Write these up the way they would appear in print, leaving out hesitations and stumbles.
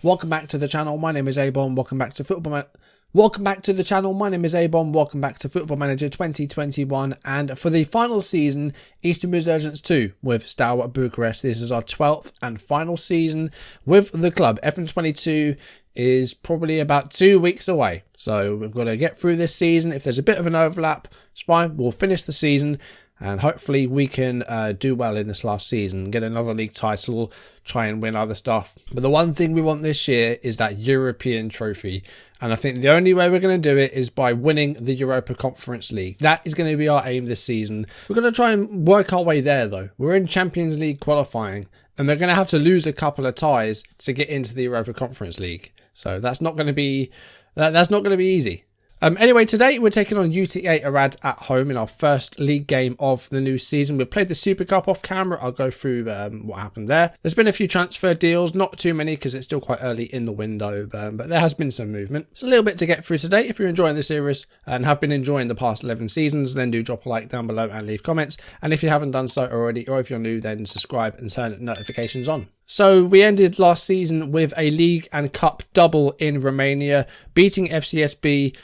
Welcome back to the channel. My name is A-bomb. Welcome back to Welcome back to the channel. My name is A-bomb. Welcome back to Football Manager 2021, and for the final season, Eastern Resurgence 2 with Steaua Bucharest. This is our 12th and final season with the club. FM22 is probably about 2 weeks away, so we've got to get through this season. If there's a bit of an overlap, it's fine. We'll finish the season, and hopefully we can do well in this last season, get another league title, try and win other stuff. But the one thing we want this year is that European trophy. And I think the only way we're going to do it is by winning the Europa Conference League. That is going to be our aim this season. We're going to try and work our way there though. We're in Champions League qualifying, and we're going to have to lose a couple of ties to get into the Europa Conference League. So that's not going to be easy. Anyway, today we're taking on UTA Arad at home in our first league game of the new season. We've played the Super Cup off camera. I'll go through what happened there. There's been a few transfer deals, not too many because it's still quite early in the window, but there has been some movement. It's a little bit to get through today. If you're enjoying the series and have been enjoying the past 11 seasons, then do drop a like down below and leave comments. And if you haven't done so already, or if you're new, then subscribe and turn notifications on. So we ended last season with a league and cup double in Romania, beating FCSB,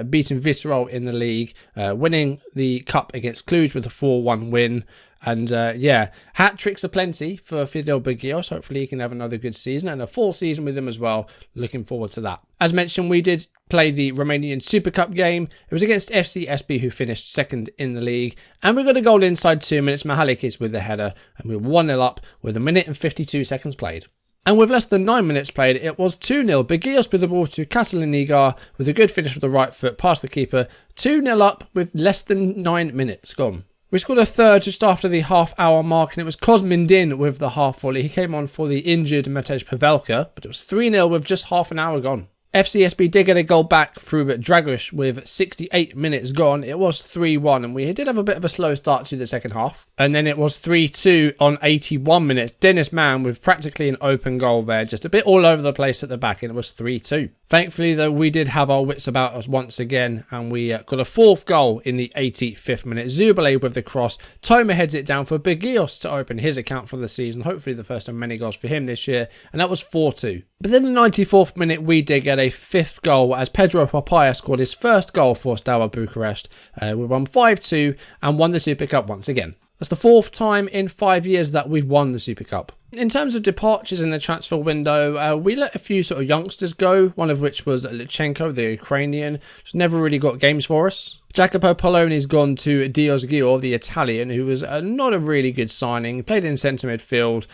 beating Viitorul in the league, winning the cup against Cluj with a 4-1 win. And yeah, hat tricks aplenty for Fidel Bugios. Hopefully he can have another good season and a full season with him as well. Looking forward to that. As mentioned, we did play the Romanian Super Cup game. It was against FCSB, who finished second in the league. And we got a goal inside 2 minutes. Mahalikis with the header. And we were 1-0 up with 1 minute and 52 seconds played. And with less than 9 minutes played, it was 2-0. Bugios with the ball to Liga with a good finish with the right foot past the keeper. 2-0 up with less than 9 minutes gone. We scored a third just after the half-hour mark, and it was Kosmin Din with the half volley. He came on for the injured Matej Pavelka, but it was 3-0 with just half an hour gone. FCSB did get a goal back through Dragoš with 68 minutes gone. It was 3-1, and we did have a bit of a slow start to the second half. And then it was 3-2 on 81 minutes. Dennis Mann with practically an open goal there, just a bit all over the place at the back, and it was 3-2. Thankfully, though, we did have our wits about us once again, and we got a fourth goal in the 85th minute. Zubale with the cross. Toma heads it down for Bugios to open his account for the season. Hopefully the first of many goals for him this year, and that was 4-2. But then in the 94th minute, we did get a fifth goal as Pedro Papaya scored his first goal for Steaua Bucharest. We won 5-2 and won the Super Cup once again. That's the fourth time in 5 years that we've won the Super Cup. In terms of departures in the transfer window, we let a few sort of youngsters go, one of which was Lichenko, the Ukrainian, who's never really got games for us. Jacopo Poloni's gone to Dios Gio, the Italian, who was not a really good signing. Played in centre midfield,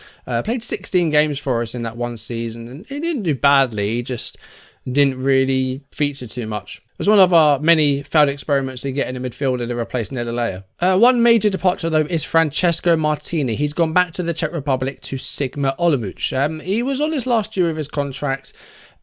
played 16 games for us in that one season, and he didn't do badly, he just didn't really feature too much. It was one of our many failed experiments to get in a midfielder to replace Nedalea. One major departure, though, is Francesco Martini. He's gone back to the Czech Republic to Sigma Olomouc. He was on his last year of his contract,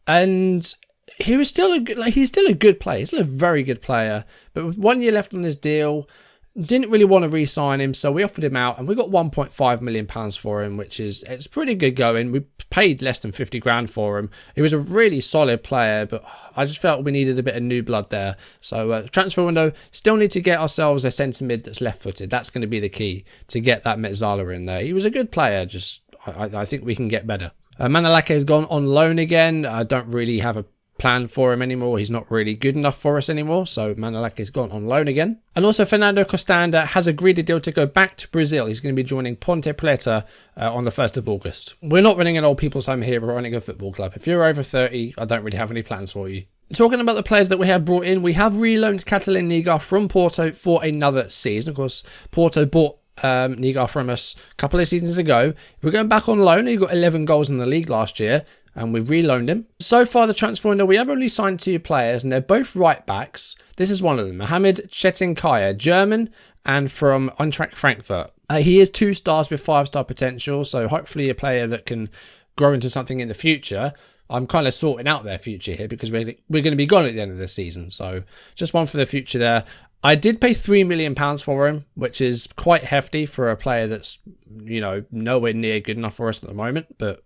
and he was still he's still a good player. He's still a very good player, but with 1 year left on his deal, didn't really want to re-sign him, so we offered him out, and we got £1.5 million for him, which is, it's pretty good going. We paid less than 50 grand for him. He was a really solid player, but I just felt we needed a bit of new blood there. So transfer window, still need to get ourselves a centre mid that's left-footed. That's going to be the key to get that Metzala in there. He was a good player, just I think we can get better. Manalake has gone on loan again. I don't really have a plan for him anymore. He's not really good enough for us anymore, so Manalake has gone on loan again. And also Fernando Costanda has agreed a deal to go back to Brazil. He's going to be joining Ponte Preta on the 1st of August. We're not running an old people's home here, we're running a football club. If you're over 30, I don't really have any plans for you. Talking about the players that we have brought in, we have reloaned Liga from Porto for another season. Of course, Porto bought Liga from us a couple of seasons ago. We're going back on loan. He got 11 goals in the league last year, and we've reloaned him. So far, the transfer window, we have only signed 2 players, and they're both right backs. This is one of them, Mohamed Chetinkaya, German, and from Eintracht Frankfurt. He is 2 stars with 5-star potential, so hopefully a player that can grow into something in the future. I'm kind of sorting out their future here because we're going to be gone at the end of the season, so just one for the future there. I did pay £3 million for him, which is quite hefty for a player that's, you know, nowhere near good enough for us at the moment. But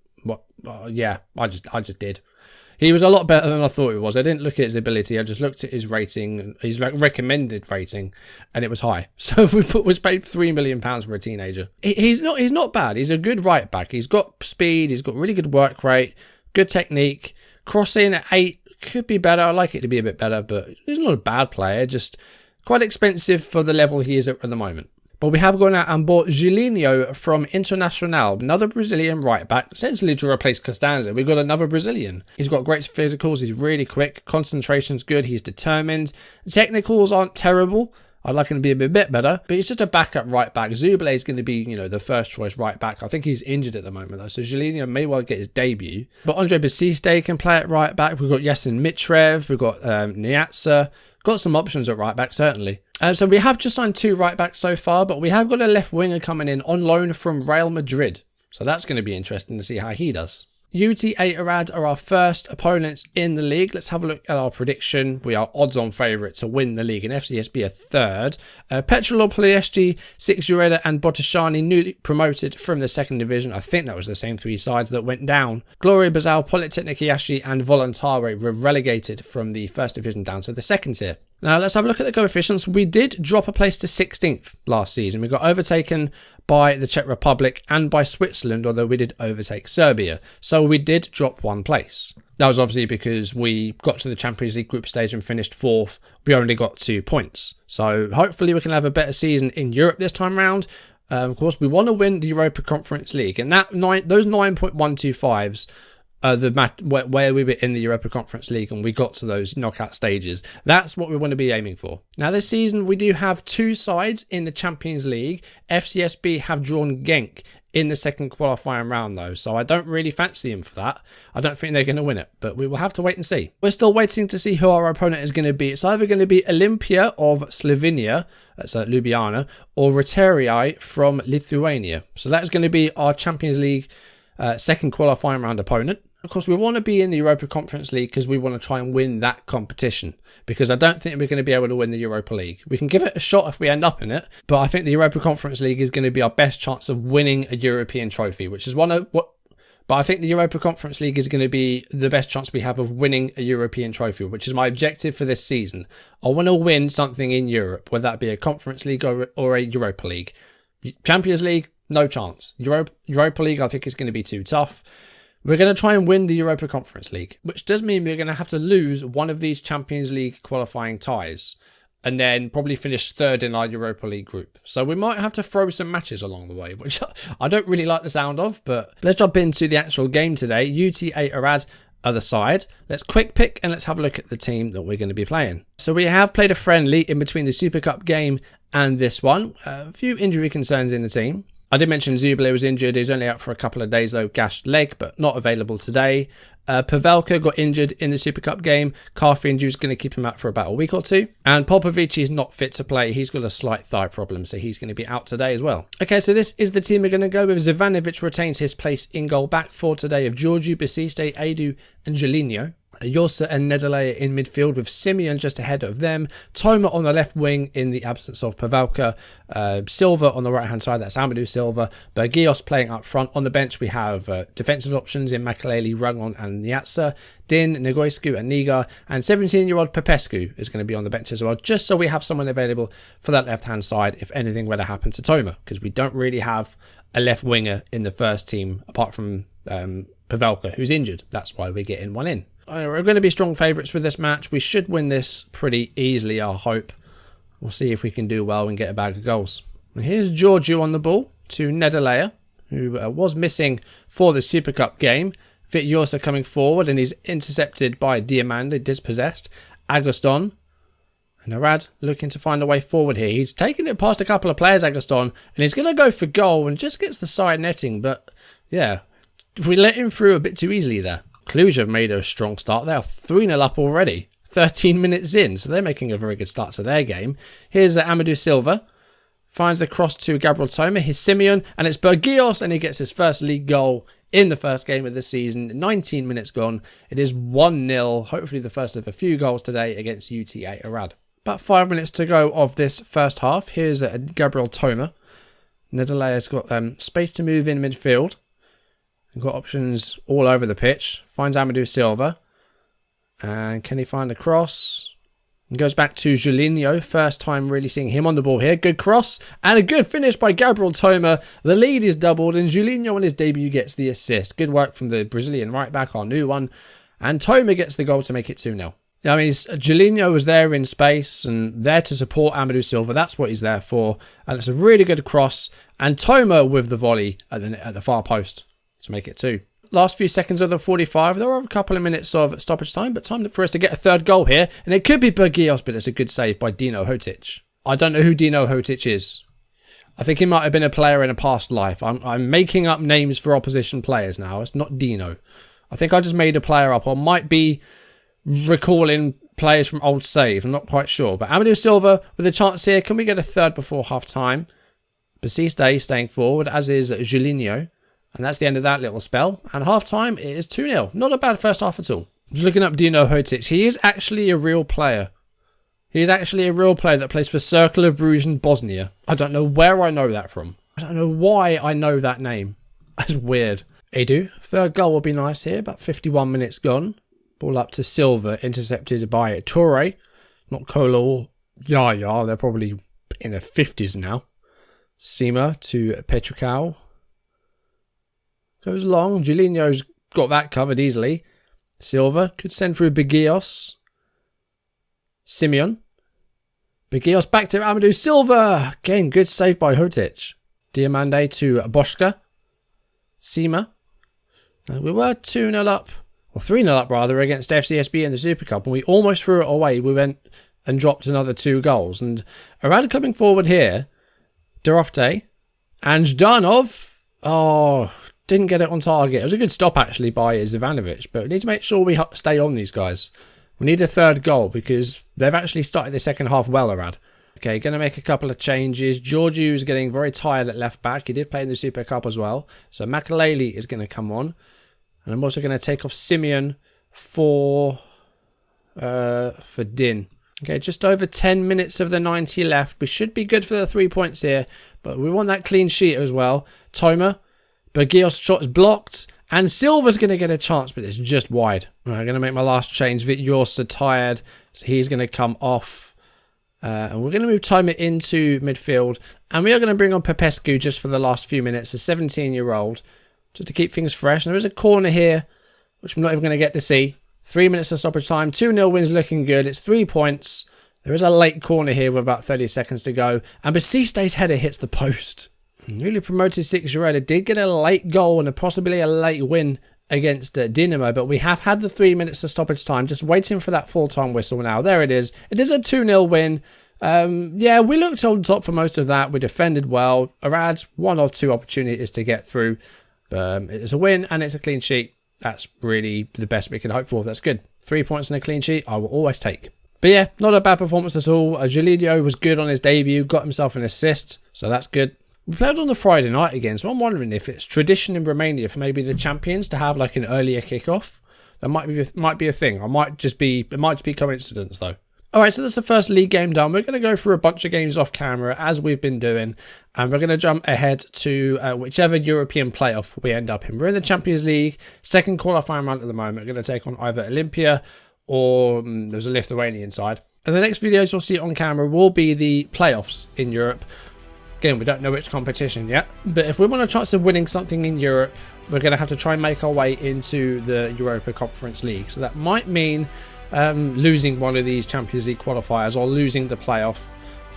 yeah, I just did. He was a lot better than I thought he was. I didn't look at his ability. I just looked at his rating, his recommended rating, and it was high. So we paid £3 million for a teenager. He's not bad. He's a good right back. He's got speed. He's got really good work rate. good technique. Crossing at 8 could be better. I like it to be a bit better, but he's not a bad player. Just quite expensive for the level he is at the moment. But we have gone out and bought Julinho from Internacional, another Brazilian right back, essentially to replace Costanza. We've got another Brazilian. He's got great physicals, he's really quick, concentration's good, he's determined. Technicals aren't terrible. I'd like him to be a bit better, but he's just a backup right back. Zubile is going to be, the first choice right back. I think he's injured at the moment though, so Julinho may well get his debut. But Andre Basiste can play at right back. We've got Yasin Mitrev, we've got Niatsa. Got some options at right back, certainly. So we have just signed 2 right backs so far, but we have got a left winger coming in on loan from Real Madrid. So that's going to be interesting to see how he does. UTA Arad are our first opponents in the league. Let's have a look at our prediction. We are odds-on favourite to win the league, and FCSB are third. Petrolopoli, Sigureda and Botasciani newly promoted from the second division. I think that was the same 3 sides that went down. Gloria Basal, Polytechnic Iași and Voluntare were relegated from the first division down to the second tier. Now let's have a look at the coefficients. We did drop a place to 16th last season. We got overtaken by the Czech Republic and by Switzerland, although we did overtake Serbia. So we did drop 1 place. That was obviously because we got to the Champions League group stage and finished 4th. We only got 2 points. So hopefully we can have a better season in Europe this time round. Of course, we want to win the Europa Conference League, and those 9.125s the match where we were in the Europa Conference League and we got to those knockout stages. That's what we want to be aiming for. Now this season we do have 2 sides in the Champions League. FCSB have drawn Genk in the second qualifying round though, so I don't really fancy them for that. I don't think they're going to win it, but we will have to wait and see. We're still waiting to see who our opponent is going to be. It's either going to be Olympia of Slovenia, that's Ljubljana, or Rotary from Lithuania. So that's going to be our Champions League second qualifying round opponent. Of course, we want to be in the Europa Conference League because we want to try and win that competition, because I don't think we're going to be able to win the Europa League. We can give it a shot if we end up in it, but I think the Europa Conference League is going to be our best chance of winning a European trophy, which is but I think the Europa Conference League is going to be the best chance we have of winning a European trophy, which is my objective for this season. I want to win something in Europe, whether that be a Conference League or a Europa League. Champions League, no chance. Europa League, I think is going to be too tough. We're going to try and win the Europa Conference League, which does mean we're going to have to lose one of these Champions League qualifying ties and then probably finish 3rd in our Europa League group. So we might have to throw some matches along the way, which I don't really like the sound of, but let's jump into the actual game today. UTA Arad other side. Let's quick pick and let's have a look at the team that we're going to be playing. So we have played a friendly in between the Super Cup game and this one. A few injury concerns in the team. I did mention Zubile was injured. He was only out for a couple of days though, gashed leg, but not available today. Pavelka got injured in the Super Cup game. Calf injury is going to keep him out for about a week or 2. And Popovic is not fit to play. He's got a slight thigh problem, so he's going to be out today as well. Okay, so this is the team we're going to go with. Zivanovic retains his place in goal. Back 4 today of Georgiou, Basiste, Edu and Julinho. Yosa and Nedalea in midfield with Simeon just ahead of them. Toma on the left wing in the absence of Pavelka. Silva on the right hand side, that's Amadou Silva. Bergios playing up front. On the bench we have defensive options in Makaleli, Rangon and Niatsa. Din, Negoescu and Niga. And 17-year-old Popescu is going to be on the bench as well, just so we have someone available for that left hand side if anything were to happen to Toma, because we don't really have a left winger in the first team apart from Pavelka, who's injured. That's why we're getting one in. We're going to be strong favourites with this match. We should win this pretty easily, I hope. We'll see if we can do well and get a bag of goals. And here's Georgiou on the ball to Nedalea, who was missing for the Super Cup game. Vit Yosa coming forward and he's intercepted by Diamande, dispossessed. Agoston. And Arad looking to find a way forward here. He's taken it past a couple of players, Agoston, and he's going to go for goal and just gets the side netting. But yeah, we let him through a bit too easily there. Cluj have made a strong start. They are 3-0 up already, 13 minutes in, so they're making a very good start to their game. Here's Amadou Silva, finds the cross to Gabriel Toma, here's Simeon, and it's Bergios, and he gets his first league goal in the first game of the season. 19 minutes gone, it is 1-0, hopefully the first of a few goals today against UTA Arad. About 5 minutes to go of this first half. Here's Gabriel Toma. Nedalea's got space to move in midfield. Got options all over the pitch. Finds Amadou Silva. And can he find a cross? It goes back to Julinho. First time really seeing him on the ball here. Good cross and a good finish by Gabriel Toma. The lead is doubled and Julinho on his debut gets the assist. Good work from the Brazilian right back, our new one. And Toma gets the goal to make it 2-0. I mean, Julinho was there in space and there to support Amadou Silva. That's what he's there for. And it's a really good cross. And Toma with the volley at the far post to make it 2. Last few seconds of the 45. There are a couple of minutes of stoppage time, but time for us to get a third goal here. And it could be Bergios, but it's a good save by Dino Hotic. I don't know who Dino Hotic is. I think he might have been a player in a past life. I'm making up names for opposition players now. It's not Dino. I think I just made a player up, or might be recalling players from old saves. I'm not quite sure. But Amadou Silva with a chance here. Can we get a third before half time? Basiste staying forward, as is Julinho. And that's the end of that little spell. And half time, it is 2-0. Not a bad first half at all. Just looking up Dino Hotic. He is actually a real player. He is actually a real player that plays for Cercle of Bruges in Bosnia. I don't know where I know that from. I don't know why I know that name. That's weird. Edu. Third goal will be nice here. About 51 minutes gone. Ball up to Silva. Intercepted by Toure. Not Kolo or Yaya. They're probably in their 50s now. Sima to Petrucao. Goes long. Julinho's got that covered easily. Silva could send through Bergios. Simeon. Bergios back to Amadou Silva. Again, good save by Hotic. Diamande to Boschka. Sima. We were 2-0 up. Or 3-0 up rather against FCSB in the Super Cup. And we almost threw it away. We went and dropped another 2 goals. And around coming forward here. Dorofte. And Zdanov. Oh, didn't get it on target. It was a good stop actually by Zivanovic, but we need to make sure we stay on these guys. We need a third goal because they've actually started the second half well, Arad. Okay, going to make a couple of changes. Georgiou's getting very tired at left back. He did play in the Super Cup as well. So Makaleli is going to come on. And I'm also going to take off Simeon for Din. Okay, just over 10 minutes of the 90 left. We should be good for the 3 points here, but we want that clean sheet as well. Toma. Bergios' shot is blocked. And Silva's going to get a chance, but it's just wide. Right, I'm going to make my last change. Vityor's tired, so he's going to come off. And we're going to move Toma into midfield. And we are going to bring on Popescu just for the last few minutes, a 17-year-old, just to keep things fresh. And there is a corner here, which I'm not even going to get to see. 3 minutes of stoppage time. 2-0 wins looking good. It's 3 points. There is a late corner here with about 30 seconds to go. And Basiste's header hits the post. Newly promoted 6-year-old did get a late goal and possibly a late win against Dinamo, but we have had the 3 minutes of stoppage time, just waiting for that full-time whistle now. There it is. It is a 2-0 win. Yeah, we looked on top for most of that. We defended well. Arad, 1 or 2 opportunities to get through. It's a win and it's a clean sheet. That's really the best we can hope for. That's good. 3 points and a clean sheet, I will always take. But yeah, not a bad performance at all. Julinho was good on his debut, got himself an assist, so that's good. We played on the Friday night again, so I'm wondering if it's tradition in Romania for maybe the champions to have like an earlier kickoff. That might be a thing. It might just be coincidence though. Alright, so that's the first league game done. We're going to go through a bunch of games off camera as we've been doing, and we're going to jump ahead to whichever European playoff we end up in. We're in the Champions League, second qualifying round at the moment. We're going to take on either Olympia or there's a Lithuanian side. And the next videos you'll see on camera will be the playoffs in Europe. Again, we don't know which competition yet, but if we want a chance of winning something in Europe, we're going to have to try and make our way into the Europa Conference League. So that might mean losing one of these Champions League qualifiers or losing the playoff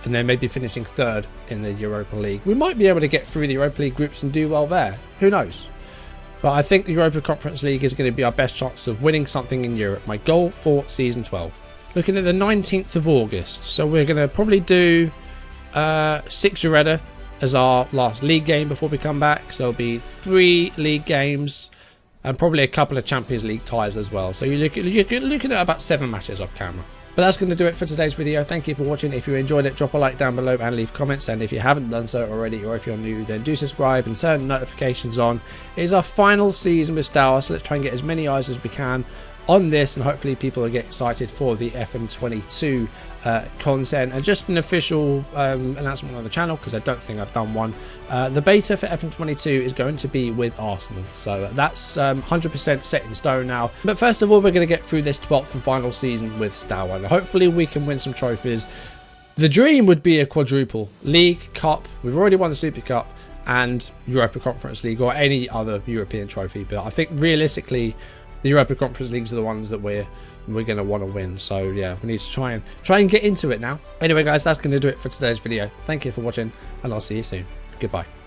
and then maybe finishing third in the Europa League. We might be able to get through the Europa League groups and do well there. Who knows? But I think the Europa Conference League is going to be our best chance of winning something in Europe. My goal for Season 12. Looking at the 19th of August. So we're going to probably do 6 Eureka as our last league game before we come back. So it'll be 3 league games and probably a couple of Champions League ties as well. So you're looking at about 7 matches off camera. But that's going to do it for today's video. Thank you for watching. If you enjoyed it, drop a like down below and leave comments. And if you haven't done so already, or if you're new, then do subscribe and turn notifications on. It is our final season with Steaua, so let's try and get as many eyes as we can on this, and hopefully people will get excited for the FM22 content, and just an official announcement on the channel, because I don't think I've done one. The beta for FM22 is going to be with Arsenal, so that's 100% set in stone now. But first of all, we're going to get through this 12th and final season with Steaua, and hopefully we can win some trophies. The dream would be a quadruple: League, Cup, we've already won the Super Cup, and Europa Conference League, or any other European trophy. But I think realistically the Europa Conference Leagues are the ones that we're going to want to win. So yeah, we need to try and get into it now. Anyway guys, that's going to do it for today's video. Thank you for watching, and I'll see you soon. Goodbye.